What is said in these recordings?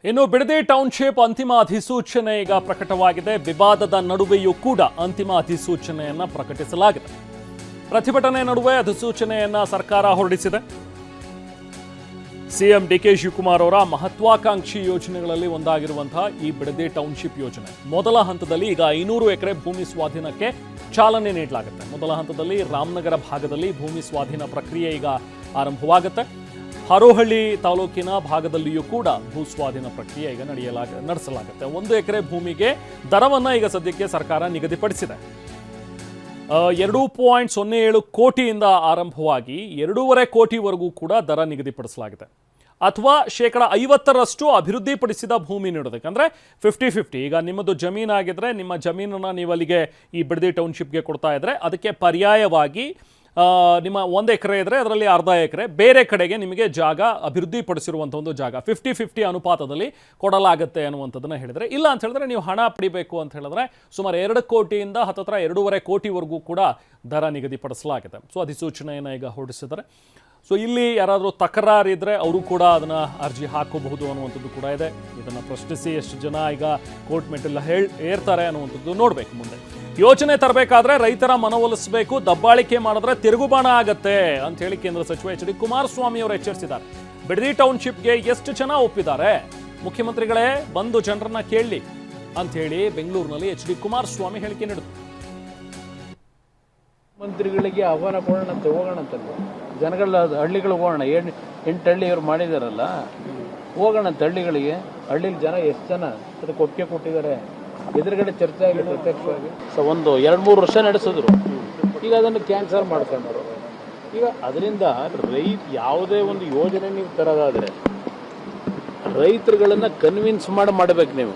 ಇನ್ನು ಬಿಡದಿ ಟೌನ್ಶಿಪ್ ಅಂತಿಮ ಅಧಿಸೂಚನೆ ಈಗ ಪ್ರಕಟವಾಗಿದೆ. ವಿವಾದದ ನಡುವೆಯೂ ಕೂಡ ಅಂತಿಮ ಅಧಿಸೂಚನೆಯನ್ನ ಪ್ರಕಟಿಸಲಾಗಿದೆ. ಪ್ರತಿಭಟನೆ ನಡುವೆ ಅಧಿಸೂಚನೆಯನ್ನ ಸರ್ಕಾರ ಹೊರಡಿಸಿದೆ. ಸಿಎಂ ಡಿಕೆ ಶಿವಕುಮಾರ್ ಅವರ ಮಹತ್ವಾಕಾಂಕ್ಷಿ ಯೋಜನೆಗಳಲ್ಲಿ ಒಂದಾಗಿರುವಂತಹ ಈ ಬಿಡದಿ ಟೌನ್ಶಿಪ್ ಯೋಜನೆ ಮೊದಲ ಹಂತದಲ್ಲಿ ಈಗ 500 ಎಕರೆ ಭೂಮಿ ಸ್ವಾಧೀನಕ್ಕೆ ಚಾಲನೆ ನೀಡಲಾಗುತ್ತೆ. ಮೊದಲ ಹಂತದಲ್ಲಿ ರಾಮನಗರ ಭಾಗದಲ್ಲಿ ಭೂಮಿ ಸ್ವಾಧೀನ ಪ್ರಕ್ರಿಯೆ ಈಗ ಆರಂಭವಾಗುತ್ತೆ. ಹರೋಹಳ್ಳಿ ತಾಲೂಕಿನ ಭಾಗದಲ್ಲಿಯೂ ಕೂಡ ಭೂ ಸ್ವಾಧೀನ ಪ್ರಕ್ರಿಯೆ ಈಗ ನಡೆಸಲಾಗುತ್ತೆ. 1 ಎಕರೆ ಭೂಮಿಗೆ ದರವನ್ನು ಈಗ ಸದ್ಯಕ್ಕೆ ಸರ್ಕಾರ ನಿಗದಿಪಡಿಸಿದೆ. 2.07 ಕೋಟಿಯಿಂದ ಆರಂಭವಾಗಿ 2.5 ಕೋಟಿವರೆಗೂ ಕೂಡ ದರ ನಿಗದಿಪಡಿಸಲಾಗಿದೆ. ಅಥವಾ 50% ಅಭಿವೃದ್ಧಿಪಡಿಸಿದ ಭೂಮಿ ನೀಡೋದಕ್ಕೆ, ಅಂದರೆ 50-50. ಈಗ ನಿಮ್ಮದು ಜಮೀನಾಗಿದ್ರೆ ನಿಮ್ಮ ಜಮೀನನ್ನು ನೀವು ಅಲ್ಲಿಗೆ ಈ ಬಿಡದಿ ಟೌನ್ಶಿಪ್ಗೆ ಕೊಡ್ತಾ ಇದ್ರೆ ಅದಕ್ಕೆ ಪರ್ಯಾಯವಾಗಿ ನಿಮ್ಮ 1 ಎಕರೆ ಇದ್ರೆ ಅದರಲ್ಲಿ ಅರ್ಧ ಎಕರೆ ಬೇರೆ ಕಡೆಗೆ ನಿಮಗೆ ಜಾಗ ಅಭಿವೃದ್ಧಿಪಡಿಸಿರುವಂಥ ಒಂದು ಜಾಗ 50-50 ಅನುಪಾತದಲ್ಲಿ ಕೊಡಲಾಗುತ್ತೆ ಅನ್ನುವಂಥದ್ದನ್ನು ಹೇಳಿದರೆ, ಇಲ್ಲ ಅಂತ ಹೇಳಿದ್ರೆ ನೀವು ಹಣ ಪಡಿಬೇಕು ಅಂತ ಹೇಳಿದ್ರೆ ಸುಮಾರು 2 ಕೋಟಿಯಿಂದ ಹತ್ತಿರ 2.5 ಕೋಟಿವರೆಗೂ ಕೂಡ ದರ ನಿಗದಿಪಡಿಸಲಾಗಿದೆ. ಸೊ ಅಧಿಸೂಚನೆಯನ್ನು ಈಗ ಹೊರಡಿಸಿದ್ದಾರೆ. ಸೊ ಇಲ್ಲಿ ಯಾರಾದರೂ ತಕರಾರಿದ್ರೆ ಅವರು ಕೂಡ ಅದನ್ನು ಅರ್ಜಿ ಹಾಕಬಹುದು ಅನ್ನುವಂಥದ್ದು ಕೂಡ ಇದೆ. ಇದನ್ನು ಪ್ರಶ್ನಿಸಿ ಎಷ್ಟು ಜನ ಈಗ ಕೋರ್ಟ್ ಮೆಟ್ಟೆಲ್ಲ ಏರ್ತಾರೆ ಅನ್ನುವಂಥದ್ದು ನೋಡಬೇಕು. ಮುಂದೆ ಯೋಜನೆ ತರಬೇಕಾದ್ರೆ ರೈತರ ಮನವೊಲಿಸಬೇಕು, ದಬ್ಬಾಳಿಕೆ ಮಾಡಿದ್ರೆ ತಿರುಗುಬಾಣ ಆಗತ್ತೆ ಅಂತ ಹೇಳಿ ಕೇಂದ್ರ ಸಚಿವ ಎಚ್ ಡಿ ಕುಮಾರಸ್ವಾಮಿ ಅವರು ಎಚ್ಚರಿಸಿದ್ದಾರೆ. ಬಿಡದಿ ಟೌನ್ಶಿಪ್ಗೆ ಎಷ್ಟು ಜನ ಒಪ್ಪಿದ್ದಾರೆ, ಮುಖ್ಯಮಂತ್ರಿಗಳೇ ಬಂದು ಜನರನ್ನ ಕೇಳಲಿ ಅಂತ ಹೇಳಿ ಬೆಂಗಳೂರಿನಲ್ಲಿ ಎಚ್ ಡಿ ಕುಮಾರಸ್ವಾಮಿ ಹೇಳಿಕೆ ನೀಡಿದರು. ಮಂತ್ರಿಗಳಿಗೆ ಆಹ್ವಾನ ಕೊಡೋಣ ಅಂತ ಹೋಗೋಣ ಅಂತಲ್ಲ, ಜನಗಳ ಹಳ್ಳಿಗಳಿಗೆ ಹೋಗೋಣ. 8 ಹಳ್ಳಿ ಇವ್ರು ಮಾಡಿದಾರಲ್ಲ, ಹೋಗೋಣ ಅಂತ ಹಳ್ಳಿಗಳಿಗೆ. ಹಳ್ಳಿಲಿ ಜನ ಎಷ್ಟು ಜನ ಅದಕ್ಕೆ ಒಪ್ಪಿಗೆ ಕೊಟ್ಟಿದ್ದಾರೆ, ಎದುರುಗಡೆ ಚರ್ಚೆ ಆಗಿದೆ ಪ್ರತ್ಯಕ್ಷವಾಗಿ. ಒಂದು 2-3 ವರ್ಷ ನಡೆಸಿದ್ರು, ಈಗ ಅದನ್ನು ಕ್ಯಾನ್ಸಲ್ ಮಾಡ್ಕೊಂಡ್ರು. ಈಗ ಅದರಿಂದ ಯಾವುದೇ ಒಂದು ಯೋಜನೆ ನೀವು ತರೋದಾದರೆ ರೈತರುಗಳನ್ನು ಕನ್ವಿನ್ಸ್ ಮಾಡಬೇಕು. ನೀವು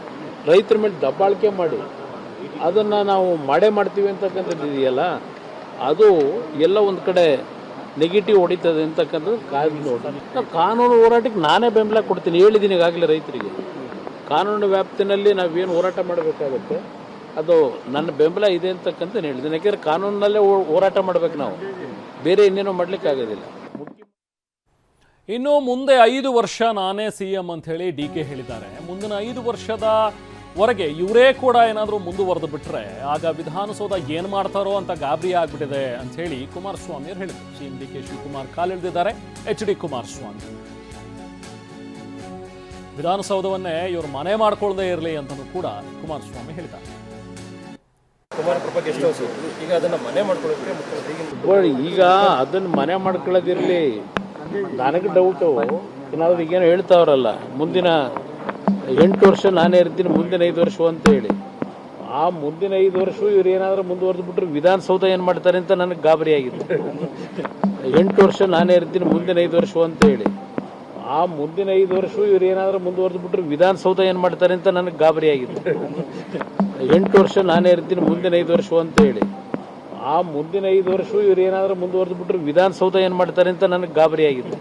ರೈತರ ಮೇಲೆ ದಬ್ಬಾಳಿಕೆ ಮಾಡಿ ಅದನ್ನು ನಾವು ಮಾಡ್ತೀವಿ ಅಂತಕ್ಕಂಥದ್ದು ಇದೆಯಲ್ಲ, ಅದು ಎಲ್ಲ ಒಂದು ಕಡೆ ನೆಗೆಟಿವ್ ಹೊಡಿತದೆ ಅಂತಕ್ಕಂಥದ್ದು ಕಾದು ನೋಡಿ. ನಾವು ಕಾನೂನು ಹೋರಾಟಕ್ಕೆ ನಾನೇ ಬೆಂಬಲ ಕೊಡ್ತೀನಿ, ಹೇಳಿದ್ದೀನಿ ಈಗಾಗಲೇ ರೈತರಿಗೆ. ಕಾನೂನು ವ್ಯಾಪ್ತಿನಲ್ಲಿ ನಾವೇನು ಹೋರಾಟ ಮಾಡಬೇಕಾಗುತ್ತೆ ಅದು ನನ್ನ ಬೆಂಬಲ ಇದೆ ಅಂತಕ್ಕಂಥ ಹೇಳಿದ್ದೀನಿ. ಯಾಕೆಂದರೆ ಕಾನೂನಿನಲ್ಲೇ ಹೋರಾಟ ಮಾಡಬೇಕು ನಾವು, ಬೇರೆ ಇನ್ನೇನೋ ಮಾಡ್ಲಿಕ್ಕೆ ಆಗೋದಿಲ್ಲ. ಇನ್ನು ಮುಂದೆ 5 ವರ್ಷ ನಾನೇ ಸಿಎಂ ಅಂತ ಹೇಳಿ ಡಿ ಕೆ ಹೇಳಿದ್ದಾರೆ. ಮುಂದಿನ 5 ವರ್ಷದವರೆಗೆ ಇವರೇ ಕೂಡ ಏನಾದರೂ ಮುಂದುವರೆದು ಬಿಟ್ರೆ ಆಗ ವಿಧಾನಸೌಧ ಏನು ಮಾಡ್ತಾರೋ ಅಂತ ಗಾಬರಿ ಆಗ್ಬಿಟ್ಟಿದೆ ಅಂತ ಹೇಳಿ ಕುಮಾರಸ್ವಾಮಿ ಅವರು ಹೇಳಿದರು. ಸಿಎಂ ಡಿ ಕೆ ಶಿವಕುಮಾರ್ ಕಾಲಿಳಿದಿದ್ದಾರೆ. ಎಚ್ ಡಿ ಕುಮಾರಸ್ವಾಮಿ ವಿಧಾನಸೌಧವನ್ನೇ ಇವರು ಮನೆ ಮಾಡ್ಕೊಳ್ಳದೆ ಇರಲಿ ಅಂತಲೂ ಕೂಡ ಕುಮಾರಸ್ವಾಮಿ ಹೇಳಿದ್ದಾರೆ. ಈಗ ಅದನ್ನು ಮನೆ ಮಾಡ್ಕೊಳ್ಳೋದಿರಲಿ. ನನಗೆ ಡೌಟು, ಏನಾದ್ರು ಈಗೇನು ಹೇಳ್ತಾವ್ರಲ್ಲ, ಮುಂದಿನ 8 ವರ್ಷ ನಾನೇ ಇರ್ತೀನಿ, ಮುಂದಿನ 5 ವರ್ಷ ಅಂತ ಹೇಳಿ. ಆ ಮುಂದಿನ 5 ವರ್ಷ ಇವ್ರು ಏನಾದರೂ ಮುಂದುವರೆದು ಬಿಟ್ರೆ ವಿಧಾನಸೌಧ ಏನು ಮಾಡ್ತಾರೆ ಅಂತ ನನಗೆ ಗಾಬರಿ ಆಗಿದೆ. 8 ವರ್ಷ ನಾನೇ ಇರ್ತೀನಿ, ಮುಂದಿನ 5 ವರ್ಷ ಅಂತ ಹೇಳಿ. ಆ ಮುಂದಿನ 5 ವರ್ಷ ಇವ್ರು ಏನಾದರೂ ಮುಂದುವರೆದು ಬಿಟ್ರೆ ವಿಧಾನಸೌಧ ಏನು ಮಾಡ್ತಾರೆ ಅಂತ ನನಗೆ ಗಾಬರಿ ಆಗಿದೆ. 8 ವರ್ಷ ನಾನೇ ಇರ್ತೀನಿ, ಮುಂದಿನ 5 ವರ್ಷ ಅಂತ ಹೇಳಿ. ಆ ಮುಂದಿನ 5 ವರ್ಷ ಇವ್ರು ಏನಾದರೂ ಮುಂದುವರೆದು ಬಿಟ್ರೆ ವಿಧಾನಸೌಧ ಏನು ಮಾಡ್ತಾರೆ ಅಂತ ನನಗೆ ಗಾಬರಿ ಆಗಿದೆ.